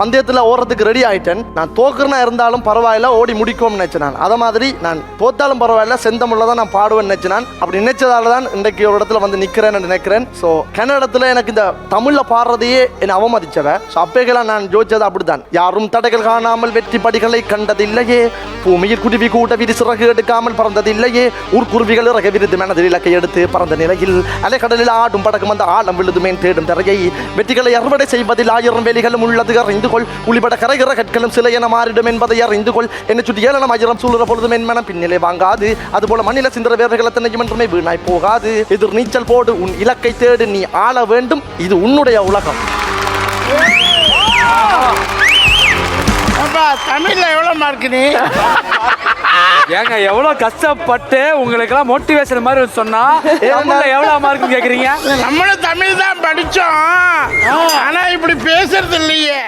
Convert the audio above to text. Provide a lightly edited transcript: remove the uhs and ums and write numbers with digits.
பந்தயத்தில் ஓடுறதுக்கு ரெடி ஆயிட்டேன். நான் தோக்குறனா இருந்தாலும் பரவாயில்ல, ஓடி முடிக்கும்னு நினைச்சேன். நான் அதை மாதிரி நான் தோத்தாலும் பரவாயில்ல, செந்தமிழ்ல தான் நான் பாடுவேன்னு நினைச்சேன். அப்படி நினைச்சதால தான் இன்றைக்கு ஒரு இடத்துல வந்து நிற்கிறேன்னு நினைக்கிறேன். ஸோ கன்னடத்தில் எனக்கு இந்த தமிழில் பாடுறதையே என்னை அவமதிச்சவ. ஸோ அப்பேக்கெல்லாம் நான் ஜோதிச்சது அப்படித்தான். யாரும் தடைகள் காணாமல் வெற்றி படிகளை கண்டதில்லையே, பூமியில் குருவி கூட விரிசிறகு எடுக்காமல் பறந்ததில்லையே, ஊர்க்குருவிகள் இறக விருது மனதில் இலக்கை எடுத்து பறந்த நிலையில் அலைக்கடலில் ஆடும் படக்கும் அந்த ஆழம் விழுதுமேன் தேடும் திரையை, வெற்றிகளை அறுவடை செய்வதில் 1000 வேலிகளும் உள்ளது அறிந்து கொள், உளிபட கரைகிற கற்களும் சிலை என மாறிடும் என்பதை அறிந்து கொள், என்னை சுற்றி 7 சூழற பொழுதும் என் மனம் பின்னிலை வாங்காது, அதுபோல மண்ணில சிந்திர வேர்கள் எத்தனையும் என்றுமே வீணாய் போகாது, எதிர் நீச்சல் போடு, உன் இலக்கை தேடு, நீ ஆள வேண்டும், இது உன்னுடைய உலகம். தமிழ்ல எவ்வளவு மார்க் நீ? ஏங்க எவ்வளவு கஷ்டப்பட்டு உங்களுக்கு எல்லாம் மோட்டிவேஷன் மாதிரி சொன்னா தமிழ்ல எவ்வளவு மார்க் கேக்குறீங்க? நம்மளும் தமிழ் தான் படிச்சோம், ஆனா இப்படி பேசுறது இல்லையே.